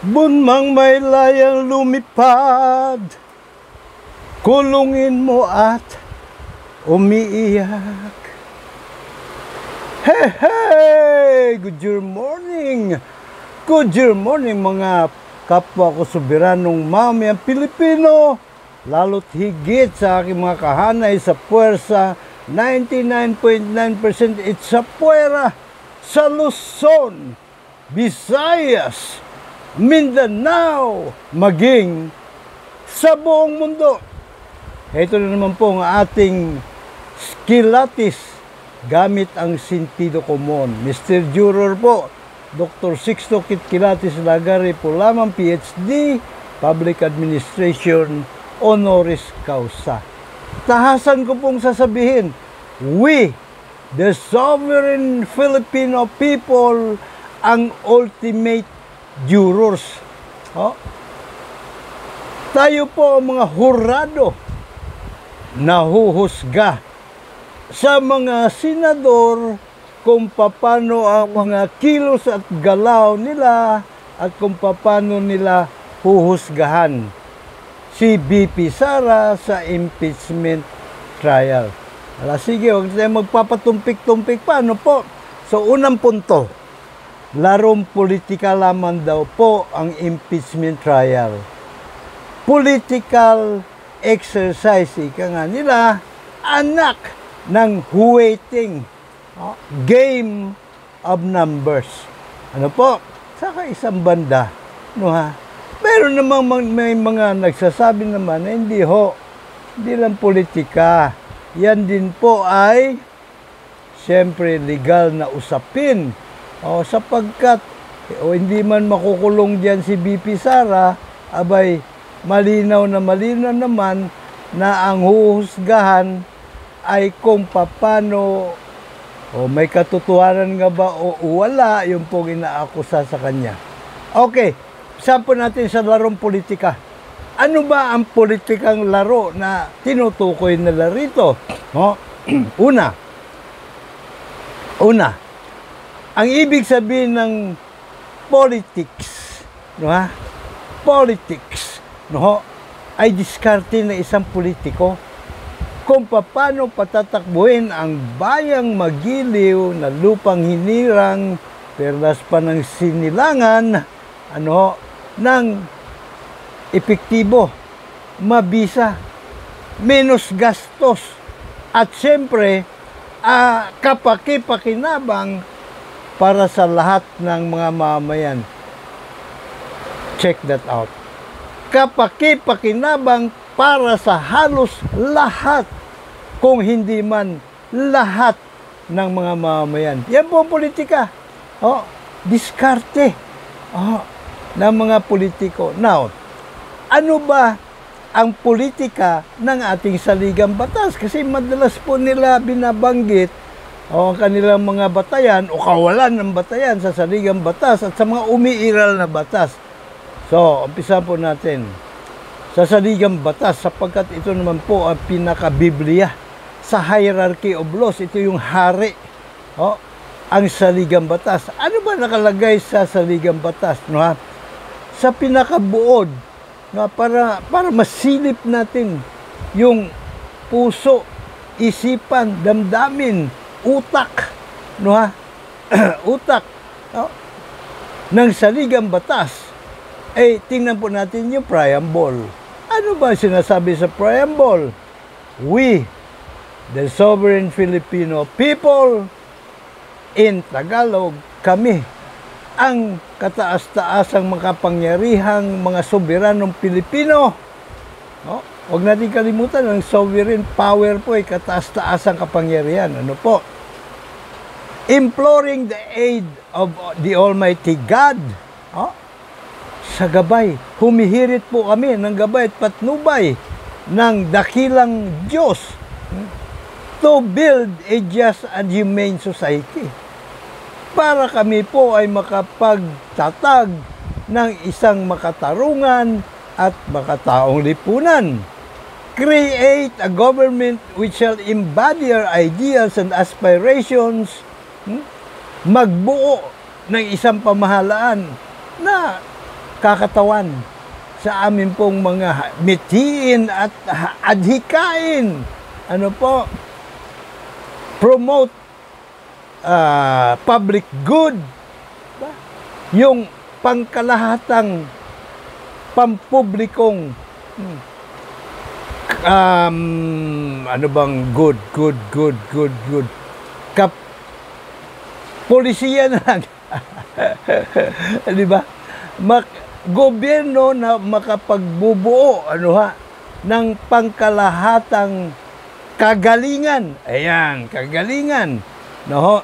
Bunmang may layang lumipad, kulungin mo at umiiyak. Hey, hey! Good morning! Good morning mga kapwa ko soberanong mamayang Pilipino, lalo't higit sa aking mga kahanay sa puwersa, 99.9% it's sa puwera, sa Luzon, Visayas, Mindanao, maging sa buong mundo. Ito na naman po ang ating skillatis gamit ang sentido komon. Mr. Juror po, Dr. Sixto Kitkilatis Lagari po lamang, PhD, Public Administration, Honoris Causa. Tahasan ko pong sasabihin, we, the sovereign Filipino people, ang ultimate jurors. Tayo po ang mga hurado na huhusga sa mga senador kung paano ang mga kilos at galaw nila at kung paano nila huhusgahan si BP Sara sa impeachment trial. Sige, huwag tayo magpapatumpik-tumpik pa. Ano po? So, unang punto, larong politika lamang daw po ang impeachment trial. Political exercise, ika nga nila, anak ng waiting, game of numbers. Ano po? Saka isang banda, no ha? Pero namang may mga nagsasabi naman na hindi ho, hindi lang politika. Yan din po ay siyempre legal na usapin. Sapagkat hindi man makukulong diyan si BP Sara, abay malinaw naman na ang huhusgahan ay kung paano may katotohanan nga ba o wala yung pong inaakusa sa kanya. Okay, sampo natin sa larong politika. Ano ba ang politikang laro na tinutukoy nila rito? Una, ang ibig sabihin ng politics, politics, ay diskarte na isang politiko kung paano patatakbuhin ang bayang magiliw na lupang hinirang perlas pa ng sinilangan, ng epektibo, mabisa, menos gastos, at siyempre, kapaki-pakinabang para sa lahat ng mga mamayan. Check that out. Kapaki-pakinabang para sa halos lahat, kung hindi man lahat ng mga mamayan. Yan po ang politika. Diskarte ng mga politiko. Now, ano ba ang politika ng ating saligang batas? Kasi madalas po nila binabanggit ang kanilang mga batayan o kawalan ng batayan sa saligang batas at sa mga umiiral na batas. So, umpisa po natin sa saligang batas sapagkat ito naman po ang pinaka-Biblia sa hierarchy of laws. Ito yung hari. Ang saligang batas. Ano ba nakalagay sa saligang batas? No, ha? Sa pinakabuod, no, para masilip natin yung puso, isipan, damdamin, utak, no, ha? Utak, no, ng saligang batas. Tingnan po natin yung preamble. Ano ba sinasabi sa preamble? We, the sovereign Filipino people, in Tagalog, kami, ang kataas-taasang makapangyarihang mga soberanong Pilipino. No? Huwag natin kalimutan, ang sovereign power po ay kataas-taasang kapangyarihan. Ano po? Imploring the aid of the Almighty God. Sa gabay, humihirit po kami ng gabay at patnubay ng dakilang Diyos to build a just and humane society. Para kami po ay makapagtatag ng isang makatarungan at makataong lipunan. Create a government which shall embody our ideals and aspirations. Magbuo ng isang pamahalaan na kakatawan sa amin pong mga mithiin at adhikain. Ano po? Promote public good. Yung pangkalahatang pampublikong ano bang good. Polisiya na lang. Di ba? Gobyerno na makapagbubuo ng pangkalahatang kagalingan. Ayan, kagalingan. No?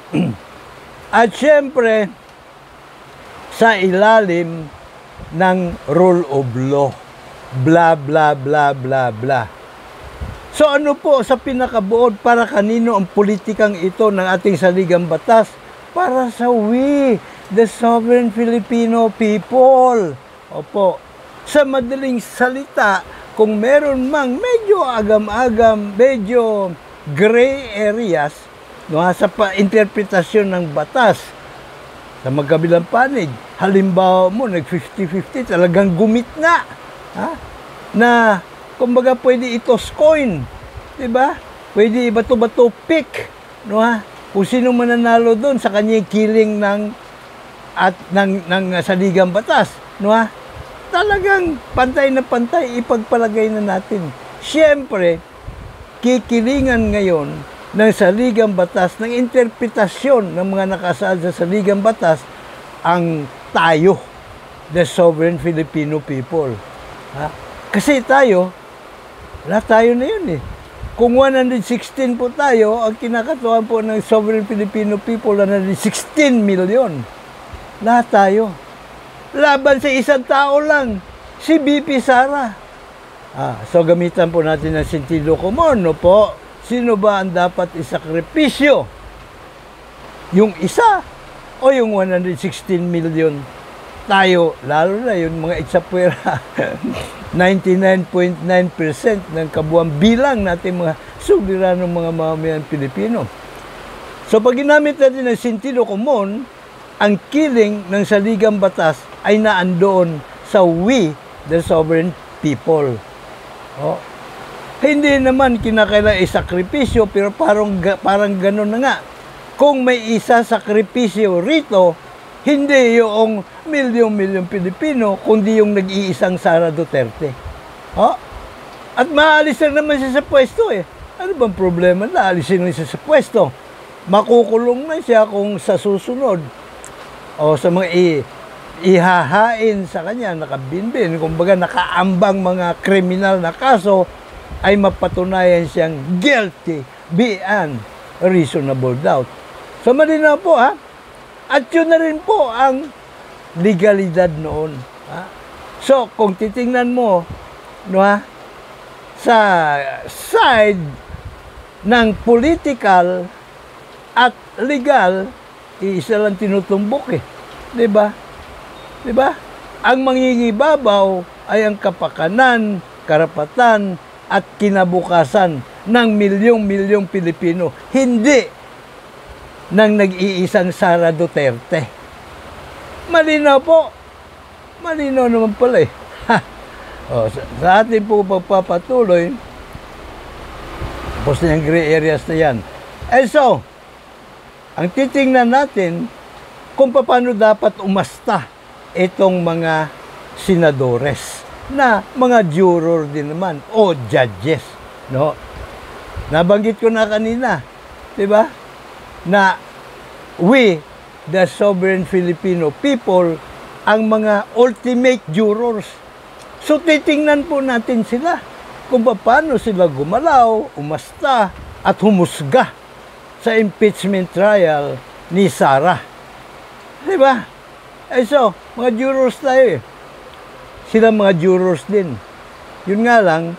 At syempre, sa ilalim ng rule of law. Bla, bla, bla, bla, bla. So ano po sa pinakabuod, para kanino ang politikang ito ng ating saligang batas? Para sa we, the sovereign Filipino people. Opo. Sa madaling salita, kung meron mang medyo agam-agam, medyo gray areas, no, sa interpretasyon ng batas, sa magkabilang panig, halimbawa mo, nag-50-50, talagang gumitna. Na, kumbaga, pwede itos coin. Diba? Pwede bato-bato pick. No, ha? Kung sino mananalo doon sa kanyang killing ng saligang batas, no, ha? Talagang pantay na pantay, ipagpalagay na natin. Siyempre, kikilingan ngayon ng saligang batas, ng interpretasyon ng mga nakasaad sa saligang batas, ang tayo, the sovereign Filipino people. Kasi tayo, wala tayo na yun eh. Kung 116 po tayo, ang kinakatuan po ng sovereign Filipino people, 116 million. Lahat tayo. Laban sa isang tao lang, si BP Sara. So gamitan po natin ng sentido común, no po? Sino ba ang dapat isakripisyo? Yung isa o yung 116 million? Tayo, lalo na yung mga itsapwera, 99.9% ng kabuang bilang natin mga soberanong mga mamamayang Pilipino. So pag ginamit natin ng sentido común, ang killing ng saligang batas ay naandoon sa we, the sovereign people. Hindi naman kinakailangan isakripisyo, pero parang gano'n na nga. Kung may isa sakripisyo rito, hindi yung milyong Pilipino, kundi yung nag-iisang Sara Duterte. At maalis na naman siya sa pwesto eh. Ano bang problema? Naalisin na siya sa pwesto. Makukulong na siya kung sa susunod o sa mga ihahain sa kanya, nakabinbin, kumbaga nakaambang mga kriminal na kaso, ay mapatunayan siyang guilty beyond reasonable doubt. So malinaw po at yun na rin po ang legalidad noon. So kung titingnan mo, no, sa side ng political at legal, isa lang tinutumbok eh. Diba? Diba? Ang mangingibabaw ay ang kapakanan, karapatan, at kinabukasan ng milyong-milyong Pilipino. Hindi ng nag-iisang Sara Duterte. Malinaw po. Malinaw naman pala eh. Sa ating po pagpapatuloy, tapos na yung gray areas na yan. So, ang titingnan natin kung paano dapat umasta itong mga senadores na mga juror din naman o judges, no? Nabanggit ko na kanina, 'di ba? Na we, the sovereign Filipino people, ang mga ultimate jurors. So titingnan po natin sila kung paano sila gumalaw, umasta at humusga sa impeachment trial ni Sara. 'Di ba? So, mga jurors tayo eh. Sila mga jurors din. Yun nga lang,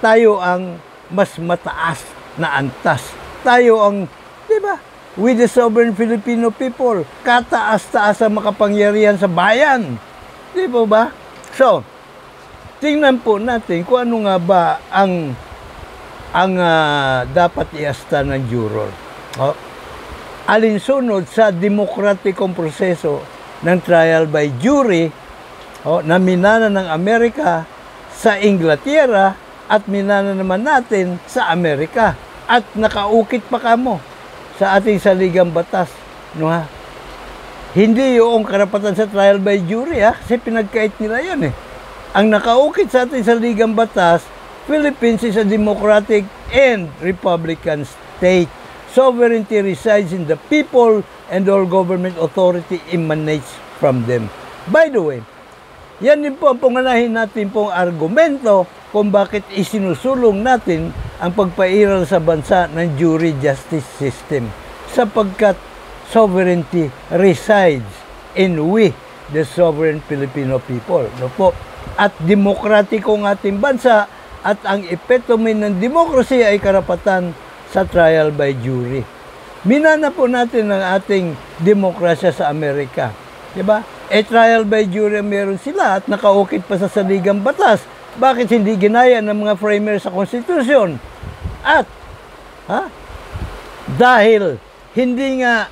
tayo ang mas mataas na antas. Tayo ang, di ba, we the sovereign Filipino people, kataas-taas ang makapangyarihan sa bayan. Di ba ba? So, tingnan po natin kung ano nga ba ang dapat iasta ng juror. Alinsunod sa demokratikong proseso ng trial by jury, na minana ng Amerika sa Inglaterra at minana naman natin sa Amerika. At nakaukit pa kamo sa ating saligang batas. No, ha? Hindi yung karapatan sa trial by jury, ha? Kasi pinagkait nila yan eh. Ang nakaukit sa ating saligang batas, Philippines is a democratic and republican state. Sovereignty resides in the people and all government authority emanates from them. By the way, yan din po ang pangalahin natin pong argumento kung bakit isinusulong natin ang pagpairal sa bansa ng jury justice system. Sapagkat sovereignty resides in we, the sovereign Filipino people. No po? At demokratiko ng ating bansa at ang epitome ng demokrasya ay karapatan sa trial by jury. Minana po natin ang ating demokrasya sa Amerika. Diba? Trial by jury meron sila at nakaukit pa sa saligang batas. Bakit hindi ginaya ng mga framers sa konstitusyon? At, dahil hindi nga,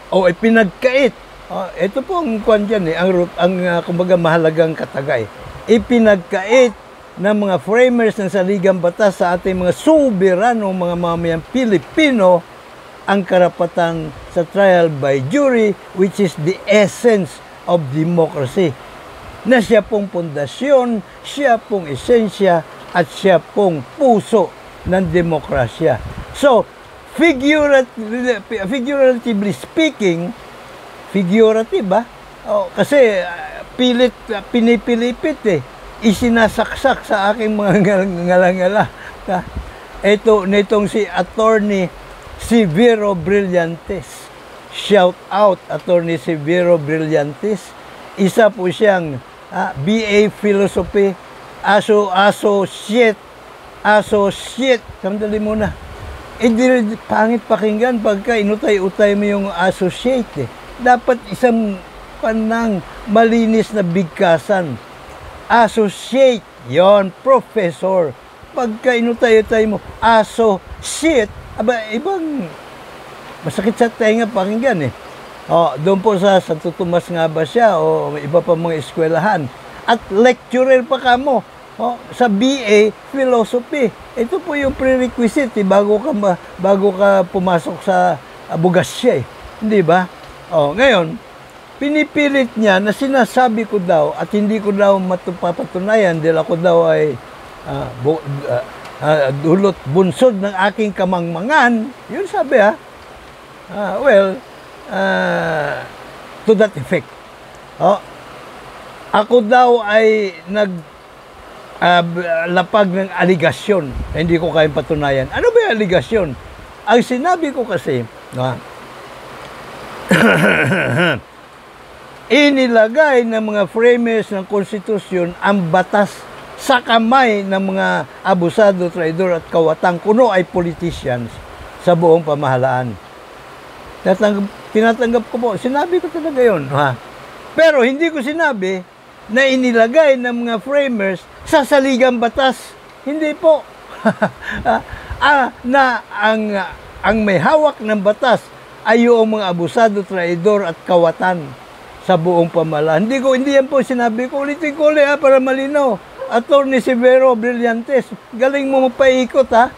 ipinagkait. Ito po ang kwan dyan eh, kumbaga mahalagang katagay. Ipinagkait ng mga framers ng saligang batas sa ating mga soberanong mga mamayang Pilipino ang karapatan sa trial by jury, which is the essence of democracy, na siya pong pundasyon, siya pong esensya, at siya pong puso ng demokrasya. So, figuratively speaking, figurative ba? Kasi pinipilipit eh, isinasaksak sa aking mga ngala-ngala. Ito, nitong si Attorney Severo Brillantes. Shout out, Attorney Severo Brillantes. Isa po siyang BA Philosophy, Associate. Sandali muna. Pangit pakinggan pagka inutay-utay mo yung associate eh. Dapat isang panang malinis na bigkasan. Associate, yon, professor. Pagka inutay-utay mo, associate, ibang masakit sa tenga pakinggan eh. Doon po sa Santo Tomas nga ba siya o iba pa mga eskwelahan. At lecturer pa kamo sa BA Philosophy. Ito po yung prerequisite bago ka pumasok sa abogasya eh. Hindi ba? Ngayon, pinipilit niya na sinasabi ko daw at hindi ko daw mapapatunayan dahil ako daw ay dulot bunsod ng aking kamangmangan. Yun sabi to that effect. Ako daw ay lapag ng aligasyon. Hindi ko kayang patunayan. Ano ba yung aligasyon? Ang sinabi ko kasi, inilagay ng mga framers ng konstitusyon ang batas sa kamay ng mga abusado, traidor at kawatang kuno ay politicians sa buong pamahalaan. Tinatanggap ko po. Sinabi ko talaga yun. Pero hindi ko sinabi na inilagay ng mga framers sa saligang batas. Hindi po. Na ang may hawak ng batas ay yung mga abusado, traidor at kawatan sa buong pamahalaan. Hindi yan po sinabi ko. Ulitin ko ulit para malinaw. Attorney Severo Brillantes, galing mo mapaikot ha.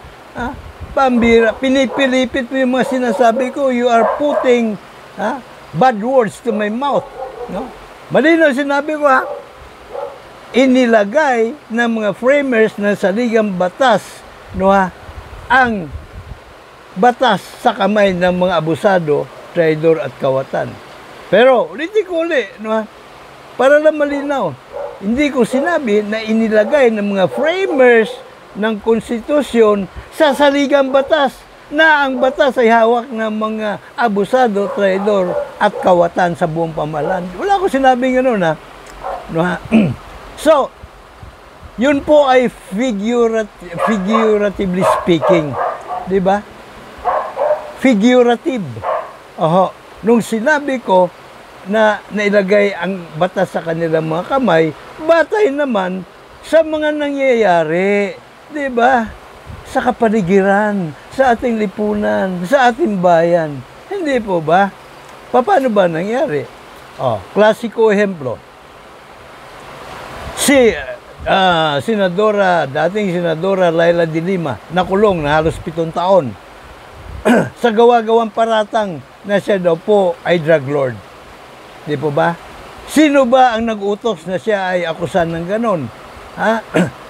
Pambira, pinipilipit mo yung mga sinasabi ko. You are putting bad words to my mouth. No? Malinaw sinabi ko ha. Inilagay ng mga framers ng saligang batas ang batas sa kamay ng mga abusado, traidor at kawatan. Pero, ulitin ko ulit, para lang malinaw, hindi ko sinabi na inilagay ng mga framers ng konstitusyon sa saligang batas na ang batas ay hawak ng mga abusado, traidor at kawatan sa buong pamahalaan. Wala ko sinabing gano'n So, yun po ay figuratively speaking. Di ba? Figurative. Nung sinabi ko na nailagay ang batas sa kanilang mga kamay, batay naman sa mga nangyayari. Di ba? Sa kapaligiran, sa ating lipunan, sa ating bayan. Hindi po ba? Paano ba nangyari? Klasiko ehemplo. Dating Senadora Laila de Lima, nakulong na halos 7 taon sa gawa-gawang paratang na siya daw po ay drug lord. Di po ba? Sino ba ang nag-utos na siya ay akusan ng ganon?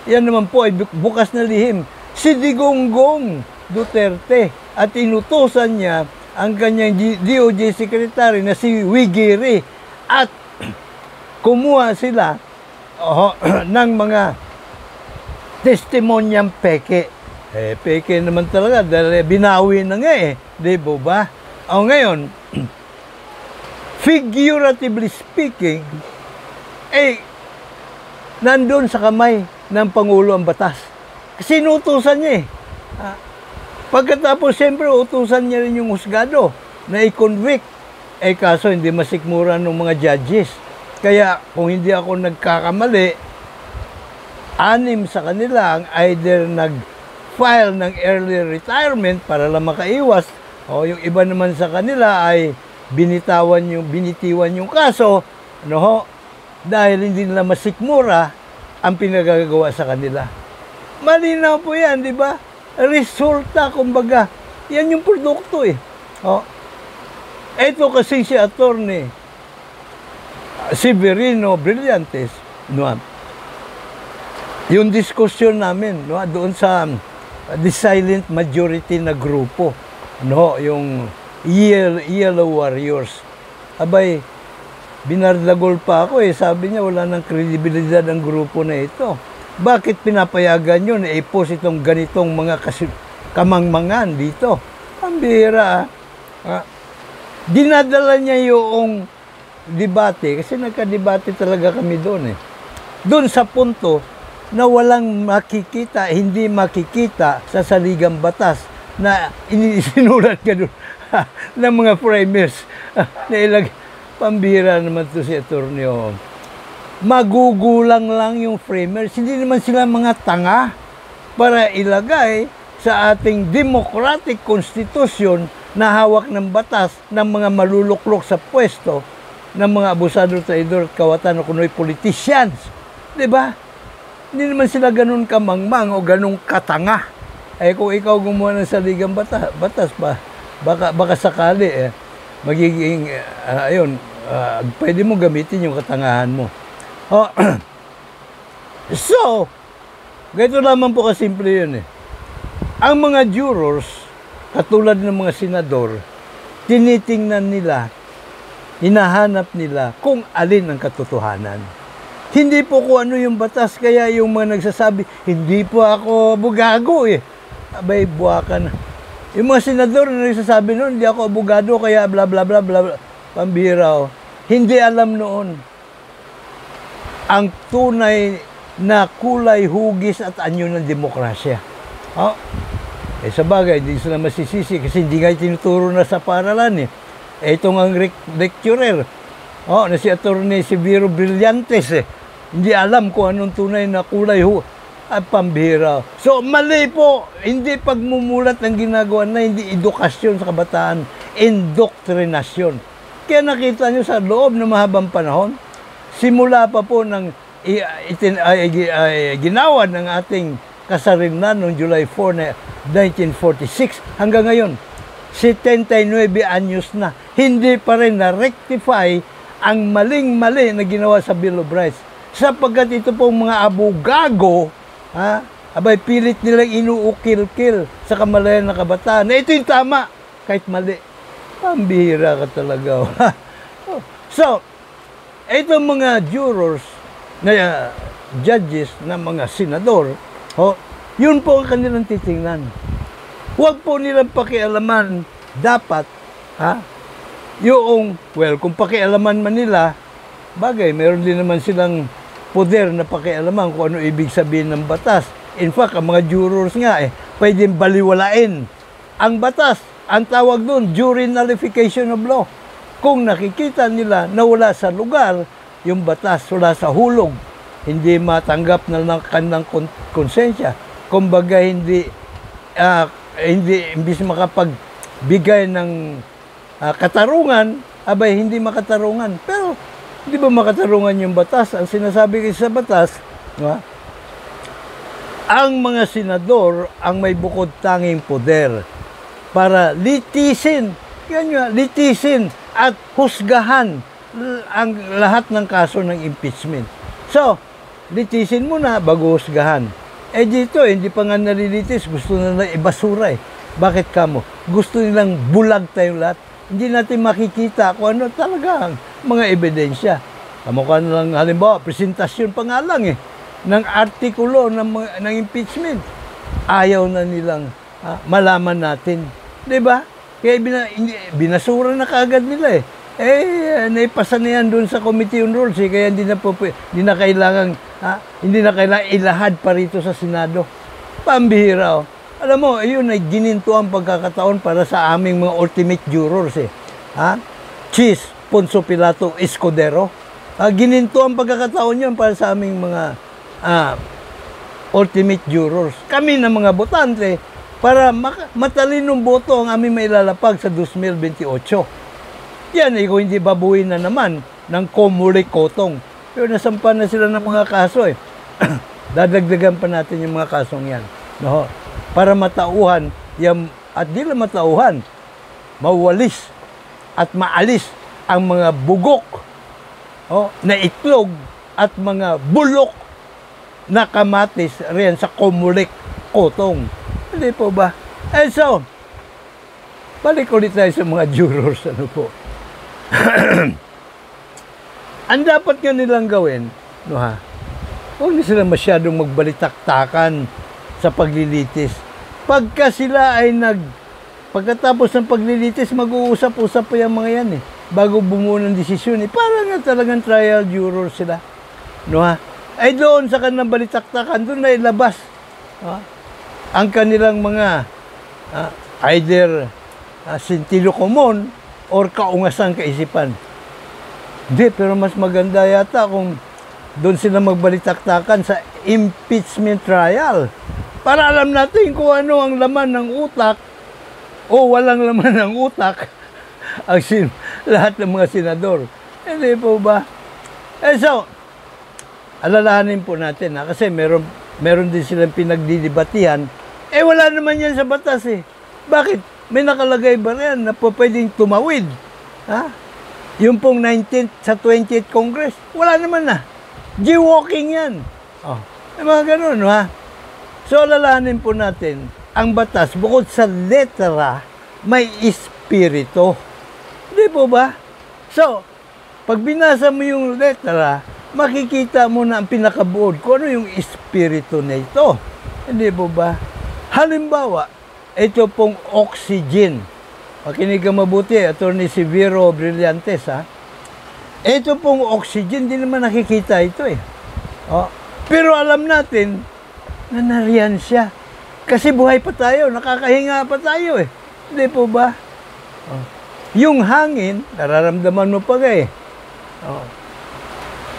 Yan naman po ay bukas na lihim. Si Digongong Duterte at inutusan niya ang kanyang DOJ Secretary na si Wigiri at kumuha sila ng mga testimonyang peke. Peke naman talaga dahil binawi na nga di ba? Ngayon, figuratively speaking, nandun sa kamay ng Pangulo ang batas. Kasi inutusan niya Pagkatapos, siyempre, utusan niya rin yung husgado na i-convict. Kaso hindi masikmura ng mga judges. Kaya kung hindi ako nagkakamali, 6 sa kanila ang either nag-file ng early retirement para lang makaiwas, o yung iba naman sa kanila ay binitiwan yung kaso, dahil hindi nila masikmura ang pinagagawa sa kanila. Malinaw po yan, di ba? Resulta, kumbaga. Yan yung produkto Ito kasi si Attorney Severino Brillantes, yung diskusyon namin doon sa the silent majority na grupo, yung Yellow Warriors. Abay, binardagol pa ako sabi niya wala nang kredibilidad ang grupo na ito. Bakit pinapayagan yun i-post itong ganitong mga kamangmangan dito? Ang bihira. Dinadala niya yung debate, kasi nagka-debate talaga kami doon Doon sa punto na walang makikita, hindi makikita sa saligang batas na sinulat ka doon ng mga framers na pambira naman to si Attorney. Magugulang lang yung framers. Hindi naman sila mga tanga para ilagay sa ating democratic constitution na hawak ng batas ng mga maluluklok sa pwesto ng mga abusado, traidor at kawatan o kuno'y politicians. Diba? Hindi naman sila ganun kamangmang o ganun katanga. Kung ikaw gumawa ng saligang batas pa, baka sakali magiging, pwede mo gamitin yung katangahan mo. So, ganito naman po kasimple yun Ang mga jurors, katulad ng mga senador, tinitingnan nila, hinahanap nila kung alin ang katotohanan. Hindi po kung ano yung batas, kaya yung mga nagsasabi, hindi po ako abogado Abay, buwakan. Yung mga senador na nagsasabi noon, hindi ako abogado, kaya bla bla bla bla, pambira Hindi alam noon ang tunay na kulay, hugis at anyo ng demokrasya. Sa bagay, hindi sila masisisi kasi hindi nga tinuturo na sa paaralan Itong ang lecturer, na si Attorney Severo Brillantes hindi alam kung anong tunay na kulay ho. At pambihira. So, mali po. Hindi pagmumulat ng ginagawa na hindi edukasyon sa kabataan. Indoktrinasyon. Kaya nakita nyo sa loob ng mahabang panahon, simula pa po ng ginawa ng ating kasarinlan noong July 4, 1946 hanggang ngayon, 79 anyos na, hindi pa rin na-rectify ang maling-mali na ginawa sa Bill of Rights. Sapagkat ito pong mga abugago, abay pilit nilang inuukil-kil sa kamalayan ng kabataan. Na ito yung tama, kahit mali. Pambihira ka talaga. So, itong mga jurors, na judges, na mga senador, yun po ang kanilang titingnan. Huwag po nilang pakialaman, dapat, kung pakialaman man nila, bagay, meron din naman silang poder na pakialaman kung ano ibig sabihin ng batas. In fact, ang mga jurors nga, pwedeng baliwalain ang batas. Ang tawag doon, jury nullification of law. Kung nakikita nila na wala sa lugar, yung batas, wala sa hulog, hindi matanggap na ng kanilang konsensya. Kumbaga, imbis makapagbigay ng katarungan, abay, hindi makatarungan. Pero, di ba makatarungan yung batas? Ang sinasabi kasi sa batas, ang mga senador ang may bukod tanging poder para litisin at husgahan ang lahat ng kaso ng impeachment. So, litisin muna bago husgahan. Dito, hindi pa nga nalilitis, gusto na ibasura Bakit kamo? Gusto nilang bulag tayong lahat. Hindi natin makikita kung ano talaga mga ebidensya. Kamukha na lang, halimbawa, presentasyon pa nga lang ng artikulo ng impeachment. Ayaw na nilang malaman natin. Diba? Kaya binasura na kaagad nila naipasa na yan doon sa Committee on Rules kaya hindi na kailangan ilahad pa rito sa Senado. Pambihira Alam mo, yun ay gininto ang pagkakataon para sa aming mga ultimate jurors Cheese, Ponso Pilato, Escudero. Gininto ang pagkakataon yun para sa aming mga ultimate jurors. Kami na mga botante para matalinong boto ang aming mailalapag sa 2028. Yan kung hindi babuhin na naman ng Comelec Cotong. Pero nasampan na sila ng mga kaso Dadagdagan pa natin yung mga kasong yan. No? Para matauhan, at di lang matauhan, mawalis at maalis ang mga bugok na itlog at mga bulok na kamatis riyan sa Comelec Cotong. Hindi po ba? So, balik ulit tayo sa mga jurors. Ano po? Ang dapat nga nilang gawin, huwag na sila masyadong magbalitaktakan sa paglilitis. Pagka sila ay pagkatapos ng paglilitis, mag-uusap-usap pa yung mga yan bago bumuo ng desisyon. Parang nga talagang trial juror sila. Ay doon sa kanilang balitaktakan, doon na ilabas ang kanilang mga either sentido komon or kaungasang kaisipan. Hindi, pero mas maganda yata kung doon sila magbalitaktakan sa impeachment trial. Para alam natin kung ano ang laman ng utak o walang laman ng utak lahat ng mga senador. Hindi po ba? So, alalahanin po natin kasi meron din silang pinagdidibatihan. Wala naman yan sa batas Bakit? May nakalagay ba yan na pwedeng tumawid? Yung pong 19th sa 20th Congress, wala naman na. Jaywalking yan. Mga ganun, So, alalahanin po natin, ang batas, bukod sa letra, may espiritu. Hindi po ba? So, pag binasa mo yung letra, makikita mo na ang pinakabuod kung ano yung espiritu na ito. Hindi po ba? Halimbawa, ito pong oxygen. Makinig ka mabuti, Attorney Severo Brillantes, Ito pong oxygen, di naman nakikita ito Pero alam natin na nariyan siya. Kasi buhay pa tayo, nakakahinga pa tayo Hindi po ba? Yung hangin, nararamdaman mo pa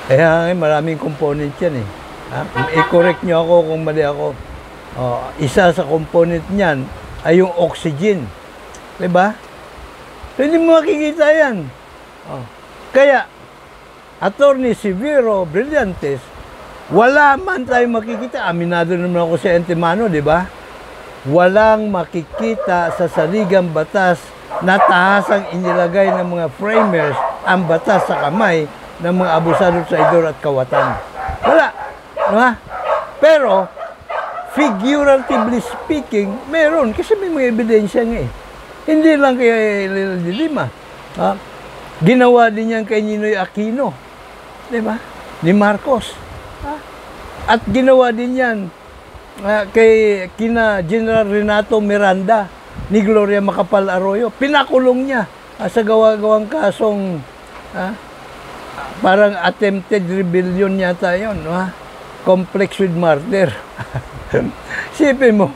Kaya maraming component yan eh. I-correct nyo ako kung mali ako. Isa sa component niyan ay yung oxygen. Diba? So, hindi mo makikita yan. Kaya, Attorney Severo Brillantes, wala man tayo makikita. Aminado naman ako sa Antimano, di ba? Walang makikita sa saligang batas na tahasang inilagay ng mga framers ang batas sa kamay ng mga abusado sa idor at kawatan. Wala. Diba? Pero, figuratively speaking, meron. Kasi may mga ebidensya nga eh. Hindi lang kay de Lima. Ginawa din yan kay Ninoy Aquino. Diba? Ni Marcos. At ginawa din yan kina General Renato Miranda ni Gloria Macapagal Arroyo. Pinakulong niya sa gawa-gawang kasong parang attempted rebellion yata yun. Complex with murder. Sipin mo,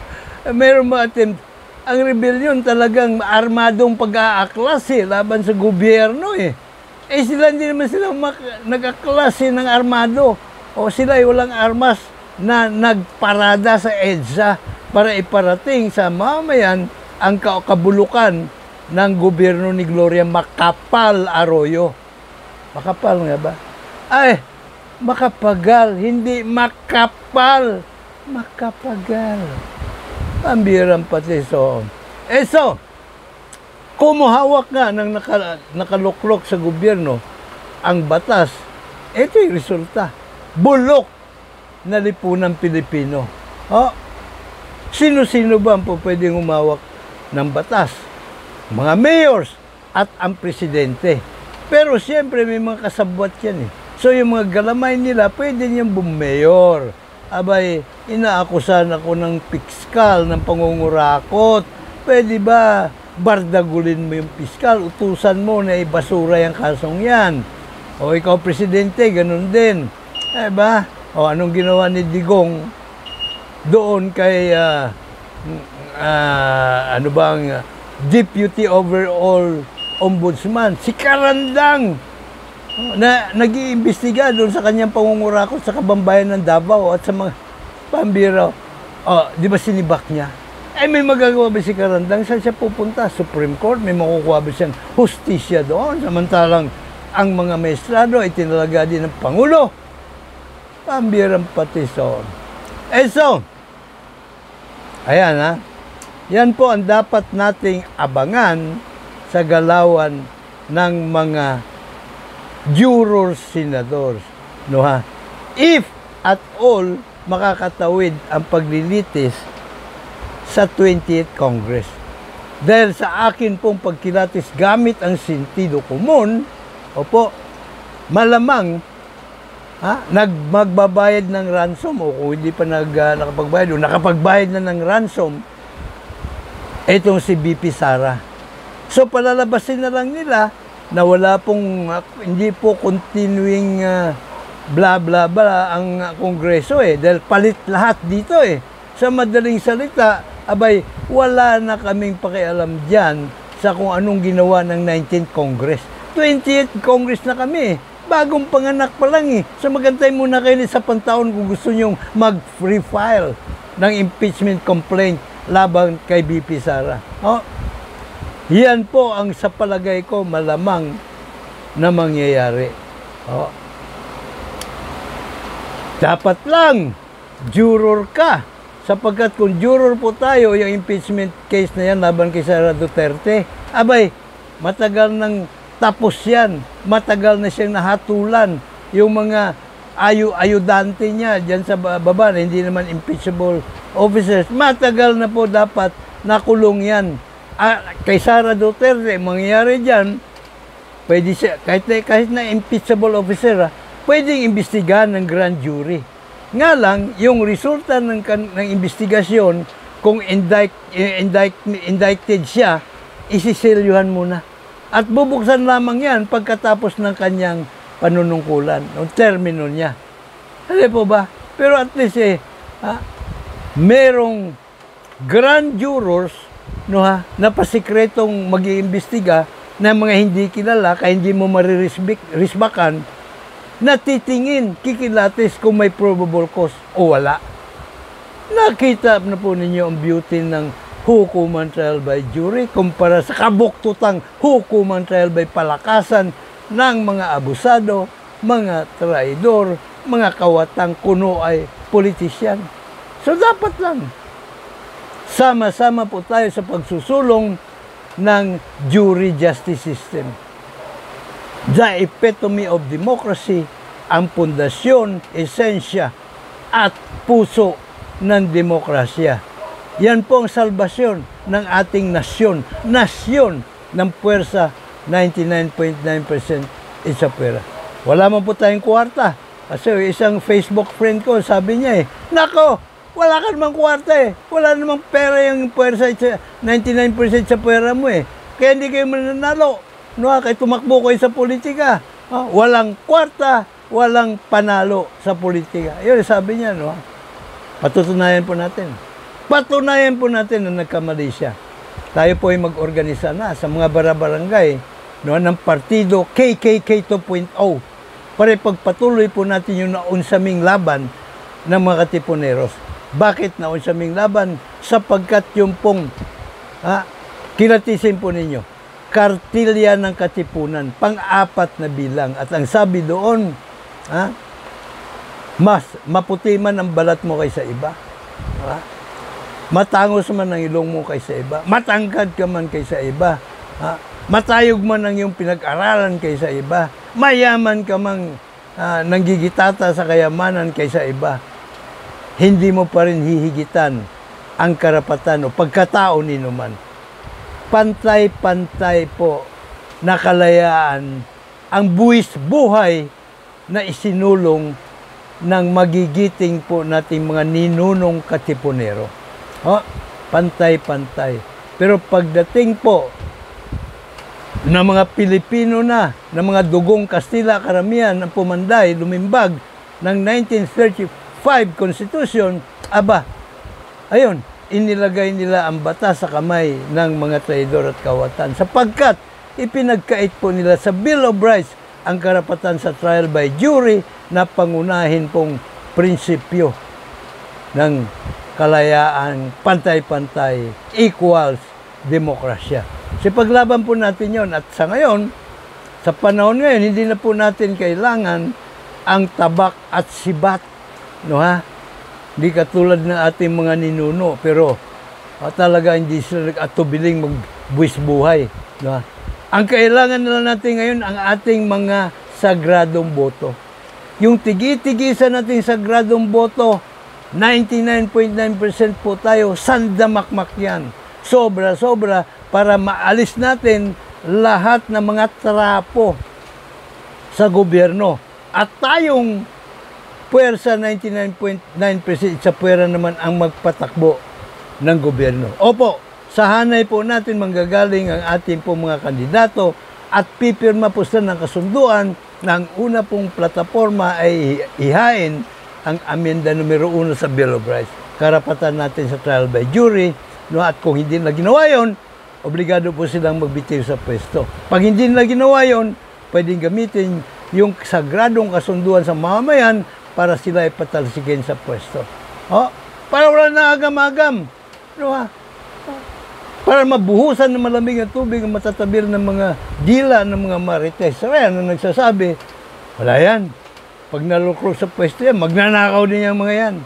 meron ba attempt? Ang rebellion talagang armadong pag-aaklas laban sa gobyerno sila hindi naman sila nag-aklas ng armado. O sila ay walang armas na nagparada sa EDSA para iparating sa mamayan ang kabulukan ng gobyerno ni Gloria Macapagal Arroyo. Makapal nga ba? Ay, makapagal, hindi makapal. Makapagal. Pambirang pati so. Kumuhawak nga ng nakaluklok sa gobyerno ang batas, ito yung resulta. Bulok na lipunang Pilipino. Sino-sino ba ang pwedeng umawak ng batas? Mga mayors at ang presidente. Pero siyempre may mga kasabwat yan So yung mga galamay nila, pwede niyang bumayor. Abay, inaakusan ako ng piskal, ng pangungurakot. Pwede ba bardagulin mo yung piskal, utusan mo na ibasura yung kasong yan? O ikaw presidente, ganun din. Diba? O anong ginawa ni Digong doon kay Deputy Overall Ombudsman, si Carandang, na nag-iimbestiga doon sa kanyang pangungurakot sa kabambayan ng Davao at sa mga pambiro. Di ba sinibak niya? May magagawa ba si Carandang? Saan siya pupunta? Supreme Court? May makukuha ba siyang hustisya doon? Samantalang ang mga maestrado ay tinalaga din ng Pangulo. Pambirang patisyon. Ayan yan po ang dapat nating abangan sa galawan ng mga jurors, senadors. If at all makakatawid ang paglilitis sa 20th Congress. Dahil sa akin pong pagkilatis gamit ang sentido komon, malamang magbabayad ng ransom o kung hindi pa nakapagbayad o nakapagbayad na ng ransom itong si BP Sara. So palalabasin na lang nila na wala pong hindi po continuing bla bla bla ang Kongreso dahil palit lahat dito Sa madaling salita, abay wala na kaming pakialam diyan sa kung anong ginawa ng 19th Congress. 20th Congress na kami. Bagong panganak pa lang So magantay muna kayo sa pantaon kung gusto nyong mag-free file ng impeachment complaint laban kay BP Sara. Yan po ang sa palagay ko malamang na mangyayari. Dapat lang juror ka. Sapagkat kung juror po tayo, yung impeachment case na yan laban kay Sara Duterte, abay, matagal nang tapos yan. Matagal na siyang nahatulan. Yung mga ayudante niya dyan sa baba na hindi naman impeachable officers, matagal na po dapat nakulong yan. Kay Sara Duterte, mangyayari dyan, pwede siya, kahit na impeachable officer, pwedeng imbestigahan ng grand jury. Nga lang, yung resulta ng investigasyon, kung indicted siya, isisilyuhan muna. At bubuksan lamang yan pagkatapos ng kanyang panunungkulan, o termino niya. Hindi po ba? Pero at least merong grand jurors na pasikretong mag-iimbestiga na mga hindi kilala, kaya hindi mo maririsbakan, natitingin, kikilatis kung may probable cause o wala. Nakita na po ninyo ang beauty ng hukuman trial by jury kumpara sa kabuktutang hukuman trial by palakasan ng mga abusado, mga traidor, mga kawatang kuno ay politisyan. So dapat lang, sama-sama po tayo sa pagsusulong ng jury justice system. The epitome of democracy, ang pundasyon, esensya at puso ng demokrasya. Yan po ang salbasyon ng ating nasyon. Nasyon ng puwersa, 99.9% isa pera. Wala man po tayong kwarta. Kasi isang Facebook friend ko, sabi niya nako, wala ka namang kwarta Wala namang pera yung puwersa, 99% sa pera mo Kaya hindi kayo mananalo. Kaya tumakbo kayo sa politika. Walang kwarta, walang panalo sa politika. Yun, sabi niya, patutunayan po natin. Patunayan po natin na nagkamali siya. Tayo po ay mag-organisa na sa mga barabarangay ng partido KKK 2.0 para pagpatuloy po natin yung naunsaming laban ng mga katipuneros. Bakit naunsaming laban? Sapagkat yung pong kilatisin po ninyo, kartilya ng katipunan, pang-apat na bilang. At ang sabi doon, mas maputi man ang balat mo kaysa iba. Matangos man ang ilong mo kaysa iba. Matangkad ka man kaysa iba. Matayog man ang iyong pinag-aralan kaysa iba. Mayaman ka man nanggigitata sa kayamanan kaysa iba. Hindi mo pa rin hihigitan ang karapatan o pagkatao ni numan. Pantay-pantay po na kalayaan ang buwis buhay na isinulong ng magigiting po nating mga ninunong katipunero. Pantay-pantay. Pero pagdating po ng mga Pilipino na mga dugong Kastila karamihan ang pumanday, lumimbag ng 1935 Constitution, ayun, inilagay nila ang batas sa kamay ng mga traidor at kawatan sapagkat ipinagkait po nila sa Bill of Rights ang karapatan sa trial by jury na pangunahin pong prinsipyo ng kalayaan, pantay-pantay, equals demokrasya. Kasi paglaban po natin yon at sa ngayon, sa panahon ngayon, hindi na po natin kailangan ang tabak at sibat. Hindi katulad ng ating mga ninuno, pero talaga hindi sila nag-atubiling magbuwis buhay. Ang kailangan na natin ngayon, ang ating mga sagradong boto. Yung tigi-tigisan nating sagradong boto, 99.9% po tayo, sandamakmak yan. Sobra-sobra para maalis natin lahat ng mga trapo sa gobyerno. At tayong puwersa 99.9% sa puwera naman ang magpatakbo ng gobyerno. Opo, sa hanay po natin manggagaling ang ating po mga kandidato at pipirma po sila ng kasunduan na ang una pong plataforma ay ihain ang amenda numero 1 sa Bill of Rights. Karapatan natin sa trial by jury, at kung hindi na ginawa yun, obligado po silang magbitiw sa pwesto. Pag hindi na ginawa yun, pwedeng gamitin yung sagradong kasunduan sa mamamayan para sila ipatalsikin sa pwesto. Para wala na agam-agam. Para mabuhusan ng malamig na tubig ang matatabil ng mga dila ng mga marites. Ayan ang nagsasabi, wala yan. Pag nalukro sa pwesto yan, magnanakaw din yung mga yan.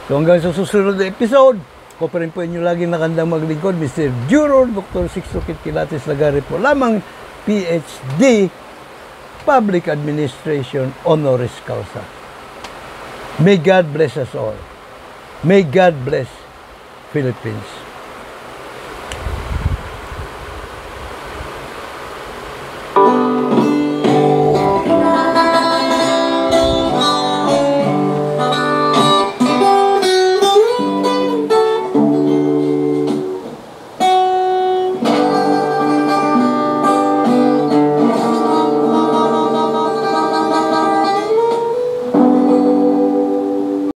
So hanggang sa susunod na episode, ko pa rin po inyo lagi nakandang maglingkod, Mr. Juror, Dr. Sixto Kitkilatis Lagari po lamang, PhD, Public Administration, Honoris Causa. May God bless us all. May God bless Philippines.